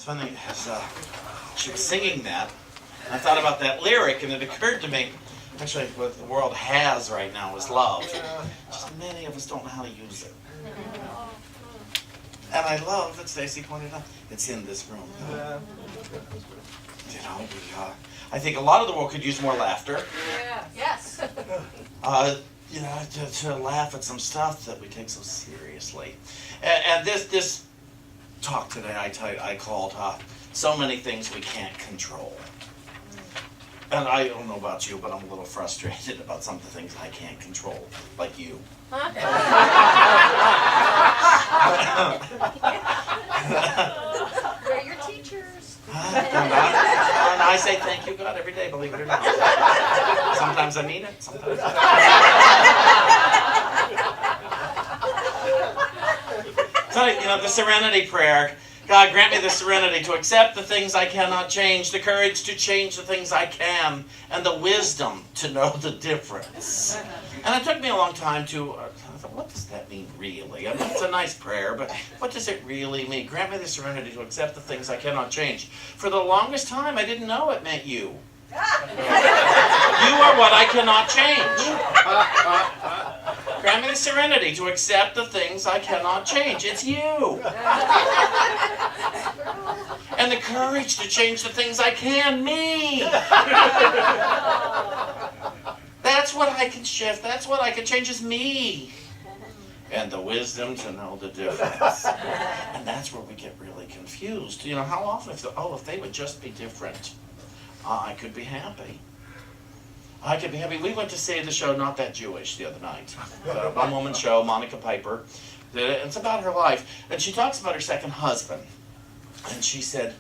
It's funny, as she was singing that, and I thought about that lyric, and it occurred to me, actually, what the world has right now is love. Just many of us don't know how to use it. And I love that Stacy pointed out, it's in this room. You know, I think a lot of the world could use more laughter. Yeah. Yes. You know, to laugh at some stuff that we take so seriously. And this talk today I called So Many Things We Can't Control. And I don't know about you, but I'm a little frustrated about some of the things I can't control, like you. We're your teachers. And I say thank you, God, every day, believe it or not. Sometimes I mean it, sometimes I don't. So, you know, the serenity prayer. God, grant me the serenity to accept the things I cannot change, the courage to change the things I can, and the wisdom to know the difference. And it took me a long time to, I thought, what does that mean really? I mean, it's a nice prayer, but what does it really mean? Grant me the serenity to accept the things I cannot change. For the longest time, I didn't know it meant you. You are what I cannot change. Grant me the serenity to accept the things I cannot change. It's you. And the courage to change the things I can, me. That's what I can shift. That's what I can change is me. And the wisdom to know the difference. And that's where we get really confused. You know, how often, if they would just be different, I could be happy. I could be happy. We went to see the show Not That Jewish the other night. A one-woman show, Monica Piper. It's about her life. And she talks about her second husband. And she said,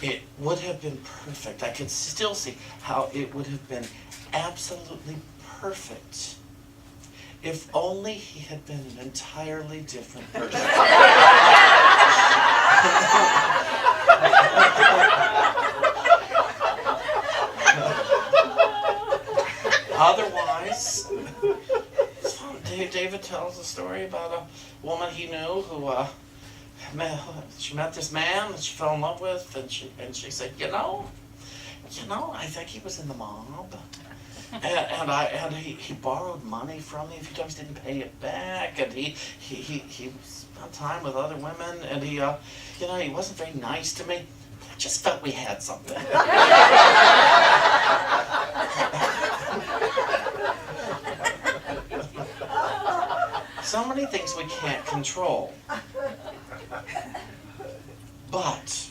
it would have been perfect. I could still see how it would have been absolutely perfect if only he had been an entirely different person. Otherwise, David tells a story about a woman he knew who she met this man that she fell in love with, and she said, you know, I think he was in the mob, and he borrowed money from me a few times, didn't pay it back, and he spent time with other women, and he wasn't very nice to me. I just felt we had something. So many things we can't control. But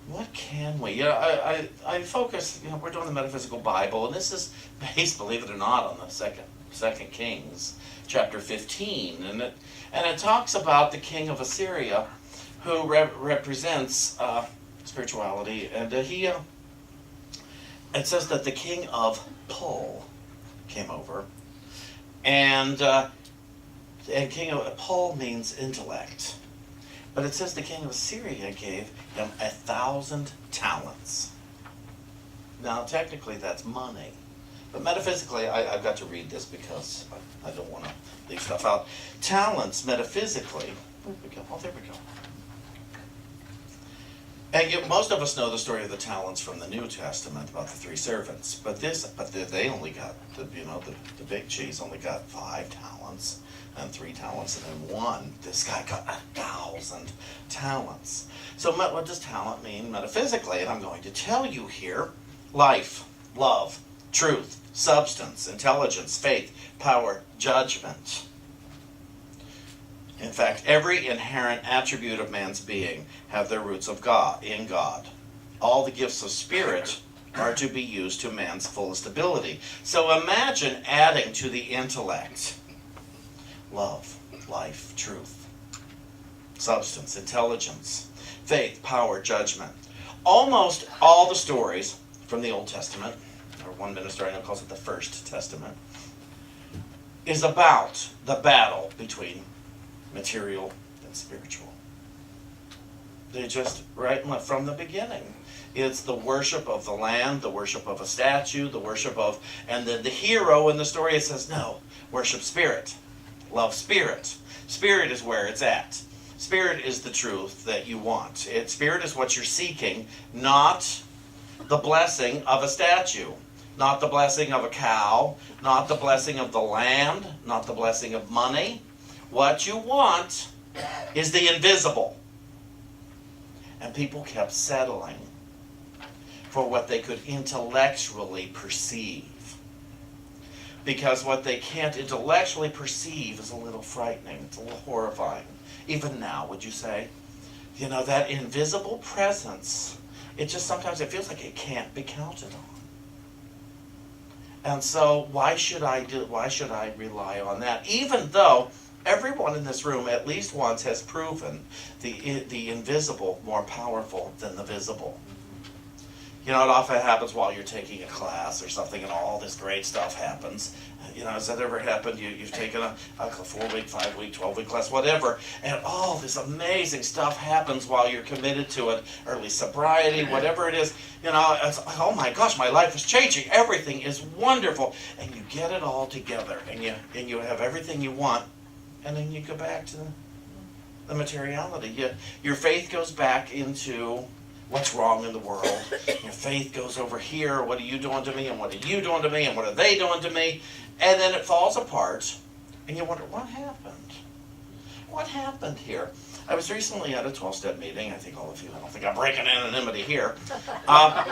what can we? I focus, we're doing the Metaphysical Bible, and this is based, believe it or not, on the second Kings, chapter 15. And it talks about the king of Assyria, who represents spirituality. And it says that the king of Pul came over. And king of Pul means intellect. But it says the king of Assyria gave him 1,000 talents. Now, technically, that's money. But metaphysically, I've got to read this because I don't want to leave stuff out. Talents, metaphysically, there we go. And most of us know the story of the talents from the New Testament about the three servants. But they only got, the big cheese only got 5 talents. And 3 talents, and then 1. This guy got 1,000 talents. So what does talent mean metaphysically? And I'm going to tell you here. Life, love, truth, substance, intelligence, faith, power, judgment. In fact, every inherent attribute of man's being have their roots in God. All the gifts of spirit are to be used to man's fullest ability. So imagine adding to the intellect love, life, truth, substance, intelligence, faith, power, judgment. Almost all the stories from the Old Testament, or one minister I know calls it the First Testament, is about the battle between material and spiritual. They just, right from the beginning, it's the worship of the land, the worship of a statue, the worship of, and then the hero in the story, it says, no, worship spirit. Love spirit. Spirit is where it's at. Spirit is the truth that you want. Spirit is what you're seeking, not the blessing of a statue, not the blessing of a cow, not the blessing of the land, not the blessing of money. What you want is the invisible. And people kept settling for what they could intellectually perceive. Because what they can't intellectually perceive is a little frightening. It's a little horrifying. Even now, would you say? You know, that invisible presence, it feels like it can't be counted on. And so why should I rely on that? Even though everyone in this room at least once has proven the invisible more powerful than the visible. You know, it often happens while you're taking a class or something and all this great stuff happens. You know, has that ever happened? You've taken a 4-week, 5-week, 12-week class, whatever, and all this amazing stuff happens while you're committed to it, early sobriety, whatever it is. You know, it's, oh my gosh, my life is changing. Everything is wonderful. And you get it all together and you have everything you want, and then you go back to the materiality. Your faith goes back into what's wrong in the world. Your faith goes over here. What are you doing to me? And what are you doing to me? And what are they doing to me? And then it falls apart. And you wonder, what happened? What happened here? I was recently at a 12-step meeting. I don't think I'm breaking anonymity here. And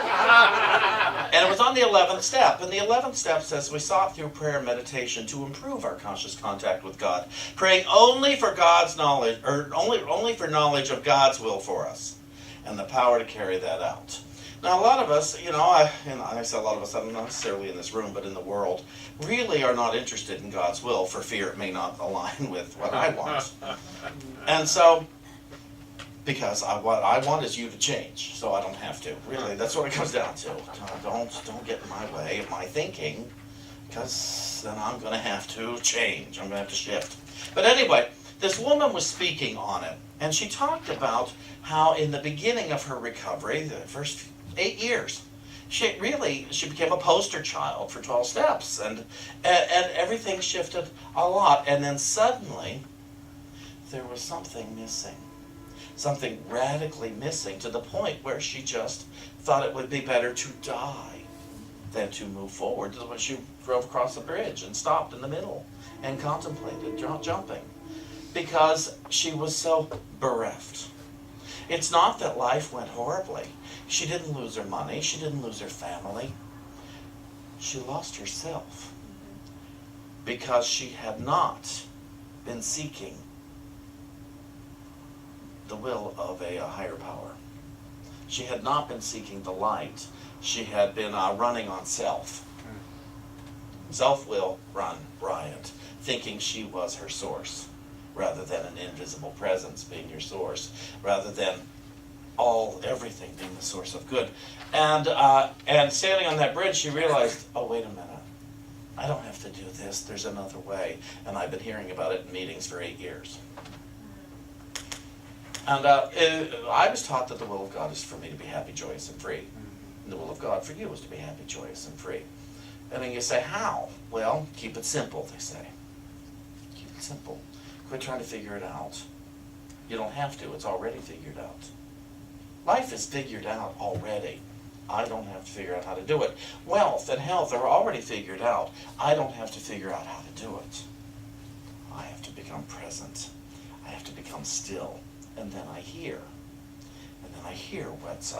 it was on the 11th step. And the 11th step says, we sought through prayer and meditation to improve our conscious contact with God, praying only for God's knowledge, or only for knowledge of God's will for us, and the power to carry that out. Now, a lot of us, you know, I say a lot of us, I'm not necessarily in this room, but in the world, really are not interested in God's will for fear it may not align with what I want. And so, because what I want is you to change, so I don't have to. Really, that's what it comes down to. Don't get in my way of my thinking, because then I'm going to have to change. I'm going to have to shift. But anyway, this woman was speaking on it, and she talked about how in the beginning of her recovery, the first 8 years, she became a poster child for 12 steps, and everything shifted a lot. And then suddenly, there was something missing. Something radically missing, to the point where she just thought it would be better to die than to move forward. That's when she drove across the bridge and stopped in the middle and contemplated jumping, because she was so bereft. It's not that life went horribly. She didn't lose her money. She didn't lose her family. She lost herself because she had not been seeking the will of a higher power. She had not been seeking the light. She had been running on self. Self will run riot, thinking she was her source, rather than an invisible presence being your source, rather than everything being the source of good. And standing on that bridge, she realized, oh, wait a minute. I don't have to do this. There's another way. And I've been hearing about it in meetings for 8 years. And I was taught that the will of God is for me to be happy, joyous, and free. And the will of God for you is to be happy, joyous, and free. And then you say, how? Well, keep it simple, they say. Keep it simple. Quit trying to figure it out. You don't have to. It's already figured out. Life is figured out already. I don't have to figure out how to do it. Wealth and health are already figured out. I don't have to figure out how to do it. I have to become present. I have to become still. And then I hear. And then I hear what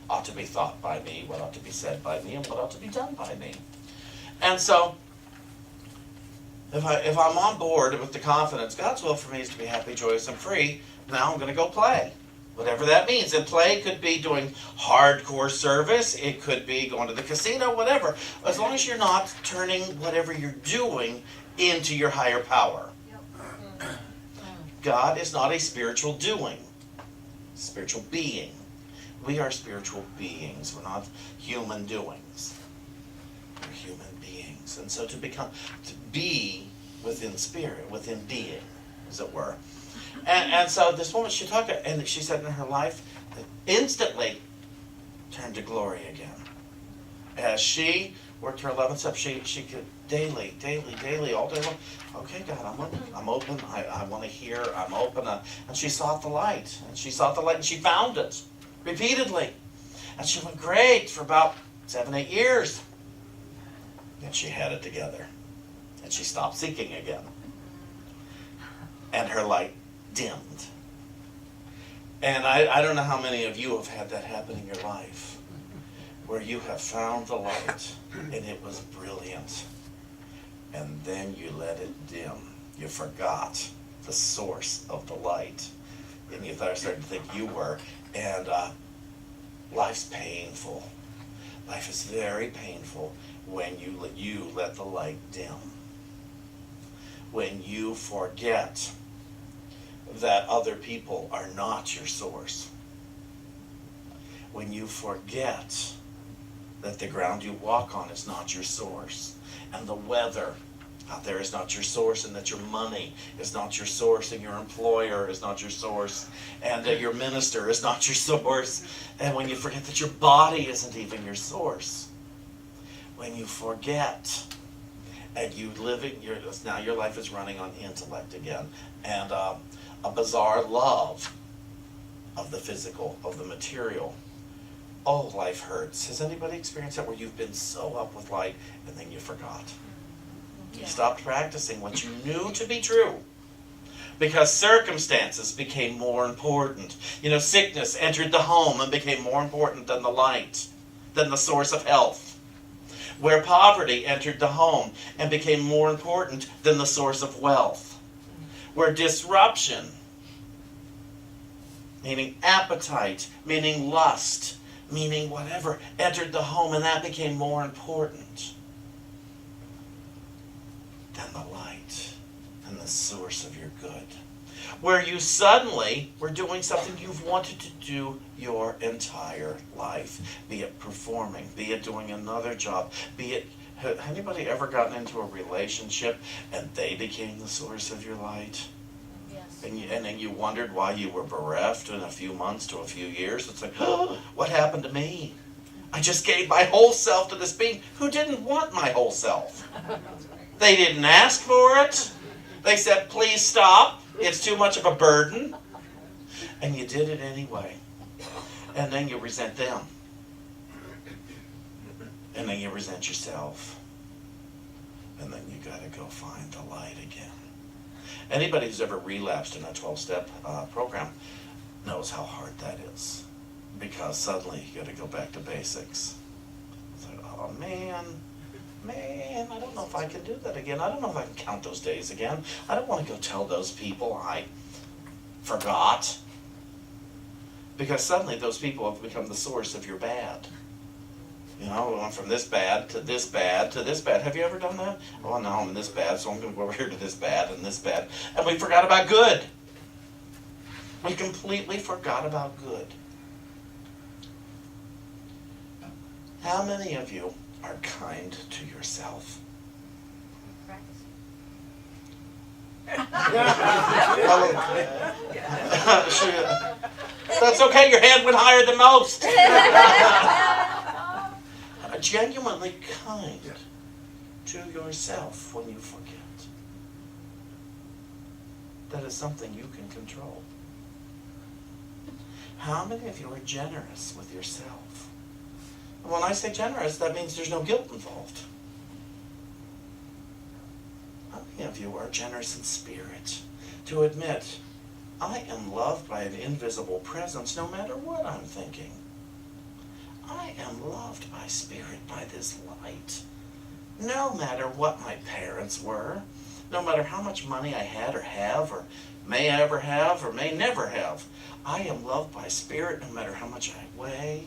ought to be thought by me, what ought to be said by me, and what ought to be done by me. And so, if I'm on board with the confidence, God's will for me is to be happy, joyous, and free, now I'm going to go play. Whatever that means. And play could be doing hardcore service. It could be going to the casino, whatever. As long as you're not turning whatever you're doing into your higher power. God is not a spiritual doing. Spiritual being. We are spiritual beings. We're not human doings. We're human beings. And so to be within spirit, within being, as it were. And so this woman, she talked, and she said in her life, that instantly turned to glory again. As she worked her 11 steps. She could daily, all day long. Okay, God, I'm open. I want to hear. I'm open. And she sought the light. And she sought the light, and she found it repeatedly. And she went great for about 7, 8 years. Then she had it together. And she stopped seeking again. And her light dimmed. And I don't know how many of you have had that happen in your life, where you have found the light and it was brilliant, and then you let it dim. You forgot the source of the light, and you started to think you were. And life's painful. Life is very painful when you let the light dim. When you forget that other people are not your source. When you forget that the ground you walk on is not your source, and the weather out there is not your source, and that your money is not your source, and your employer is not your source, and your minister is not your source, and when you forget that your body isn't even your source. When you forget, and you live it, now your life is running on intellect again, and a bizarre love of the physical, of the material. Oh, life hurts. Has anybody experienced that, where you've been so up with light and then you forgot? You stopped practicing what you knew to be true because circumstances became more important. Sickness entered the home and became more important than the light, than the source of health. Where poverty entered the home and became more important than the source of wealth. Where disruption, meaning appetite, meaning lust, meaning whatever, entered the home, and that became more important than the light and the source of your good. Where you suddenly were doing something you've wanted to do your entire life, be it performing, be it doing another job, be it, anybody ever gotten into a relationship and they became the source of your light? Yes. And then you wondered why you were bereft in a few months to a few years. It's like, oh, what happened to me? I just gave my whole self to this being who didn't want my whole self. They didn't ask for it. They said, please stop. It's too much of a burden. And you did it anyway. And then you resent them. And then you resent yourself. And then you got to go find the light again. Anybody who's ever relapsed in a 12-step program knows how hard that is. Because suddenly you got to go back to basics. It's like, oh man, I don't know if I can do that again. I don't know if I can count those days again. I don't want to go tell those people I forgot. Because suddenly those people have become the source of your bad. We went from this bad to this bad to this bad. Have you ever done that? Oh, now I'm in this bad, so I'm going to go over here to this bad and this bad. And we forgot about good. We completely forgot about good. How many of you are kind to yourself? That's okay, your hand went higher than most. Genuinely kind to yourself when you forget. That is something you can control. How many of you are generous with yourself? When I say generous, that means there's no guilt involved. How many of you are generous in spirit to admit, I am loved by an invisible presence no matter what I'm thinking? I am loved by spirit, by this light. No matter what my parents were, no matter how much money I had or have, or may ever have, or may never have, I am loved by spirit no matter how much I weigh.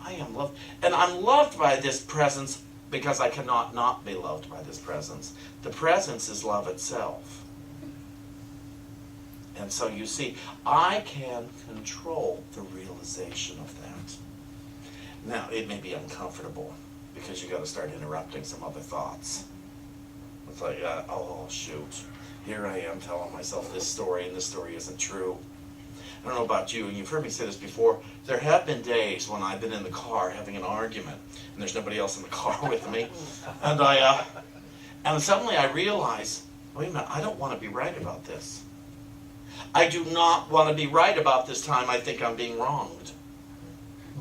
I am loved. And I'm loved by this presence because I cannot not be loved by this presence. The presence is love itself. And so you see, I can control the realization of that. Now, it may be uncomfortable because you got to start interrupting some other thoughts. It's like, oh, shoot. Here I am telling myself this story, and this story isn't true. I don't know about you, and you've heard me say this before, there have been days when I've been in the car having an argument, and there's nobody else in the car with me, and suddenly I realize, wait a minute, I don't want to be right about this. I do not want to be right about this time I think I'm being wronged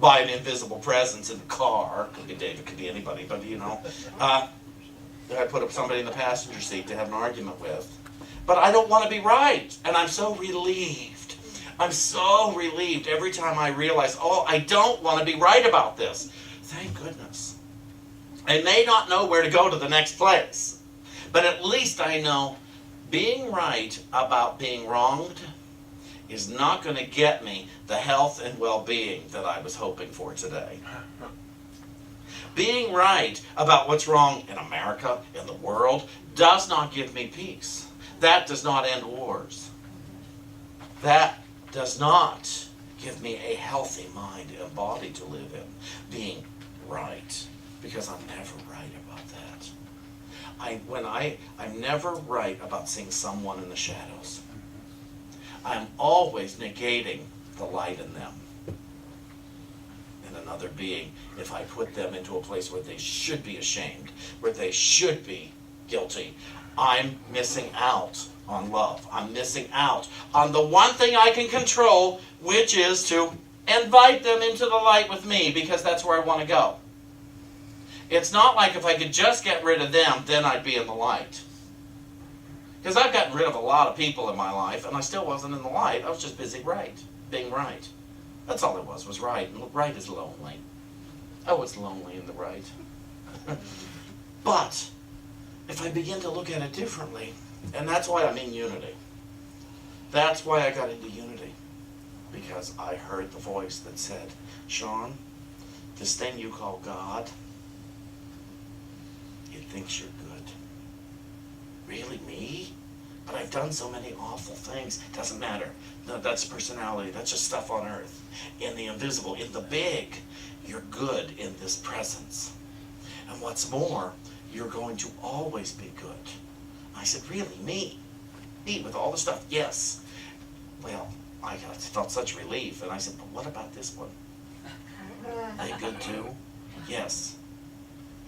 by an invisible presence in the car. Could be David, could be anybody, but that I put up somebody in the passenger seat to have an argument with. But I don't want to be right, and I'm so relieved. I'm so relieved every time I realize, I don't want to be right about this. Thank goodness. I may not know where to go to the next place, but at least I know being right about being wronged is not going to get me the health and well-being that I was hoping for today. Being right about what's wrong in America, in the world, does not give me peace. That does not end wars. That does not give me a healthy mind and body to live in. Being right. Because I'm never right about that. I'm never right about seeing someone in the shadows. I'm always negating the light in them. In another being, if I put them into a place where they should be ashamed, where they should be guilty, I'm missing out on love. I'm missing out on the one thing I can control, which is to invite them into the light with me, because that's where I want to go. It's not like if I could just get rid of them, then I'd be in the light. Because I've gotten rid of a lot of people in my life, and I still wasn't in the light. I was just busy being right. That's all it was right. And right is lonely. Oh, it's lonely in the right. But if I begin to look at it differently, and that's why I'm in unity. That's why I got into unity. Because I heard the voice that said, Shawn, this thing you call God, it thinks you're good. Really, me? But I've done so many awful things. Doesn't matter. No, that's personality. That's just stuff on earth. In the invisible, in the big, you're good in this presence. And what's more, you're going to always be good. I said, really, me? Me with all the stuff? Yes. Well, I felt such relief. And I said, but what about this one? Are they good too? Yes,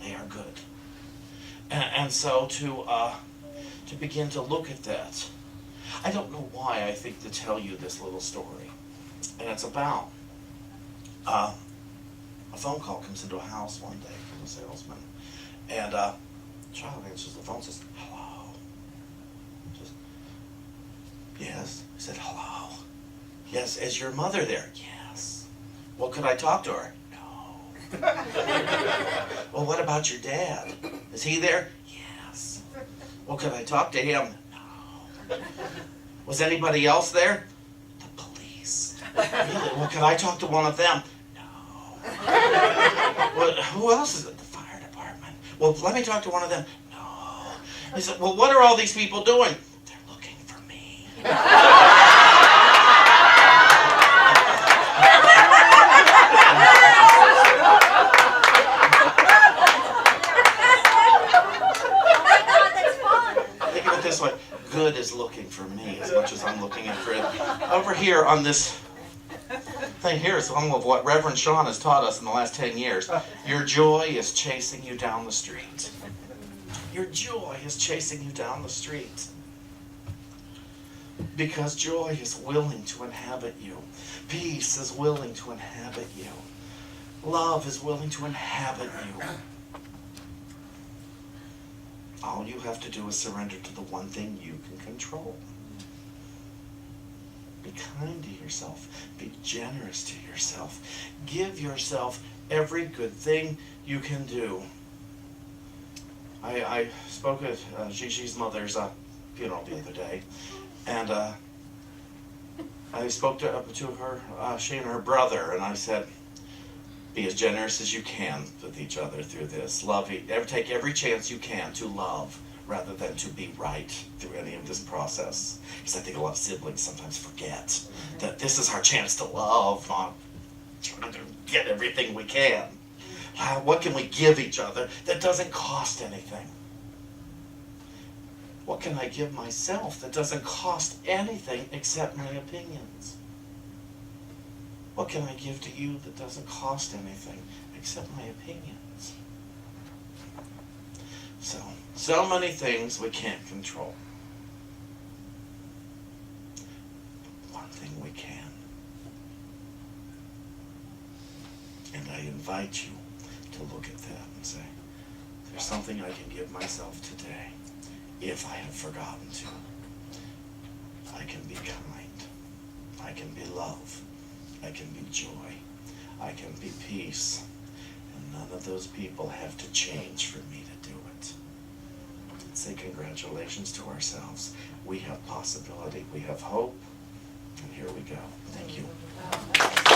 they are good. And so to begin to look at that, I don't know why I think to tell you this little story. And it's about a phone call comes into a house one day from a salesman. And a child answers the phone and says, hello. Says, yes. He said, hello. Yes, is your mother there? Yes. Well, could I talk to her? No. Well, what about your dad? Is he there? Yes. Well, could I talk to him? No. Was anybody else there? The police. Really? Well, could I talk to one of them? No. Well, who else is it? The fire department. Well, let me talk to one of them. No. He said, well, what are all these people doing? They're looking for me. Think of it this way. Good is looking for me as much as I'm looking for it. Over here on this thing here is some of what Reverend Shawn has taught us in the last 10 years. Your joy is chasing you down the street. Your joy is chasing you down the street. Because joy is willing to inhabit you. Peace is willing to inhabit you. Love is willing to inhabit you. All you have to do is surrender to the one thing you can control. Be kind to yourself. Be generous to yourself. Give yourself every good thing you can do. I spoke at Gigi's mother's funeral the other day, and I spoke to her, she and her brother, and I said, be as generous as you can with each other through this. Take every chance you can to love rather than to be right through any of this process. Because I think a lot of siblings sometimes forget that this is our chance to love, not trying to get everything we can. What can we give each other that doesn't cost anything? What can I give myself that doesn't cost anything except my opinions? What can I give to you that doesn't cost anything except my opinions? So many things we can't control. One thing we can. And I invite you to look at that and say, there's something I can give myself today if I have forgotten to. I can be kind. I can be love. I can be joy. I can be peace. And none of those people have to change for me to do it. Say congratulations to ourselves. We have possibility. We have hope. And here we go. Thank you.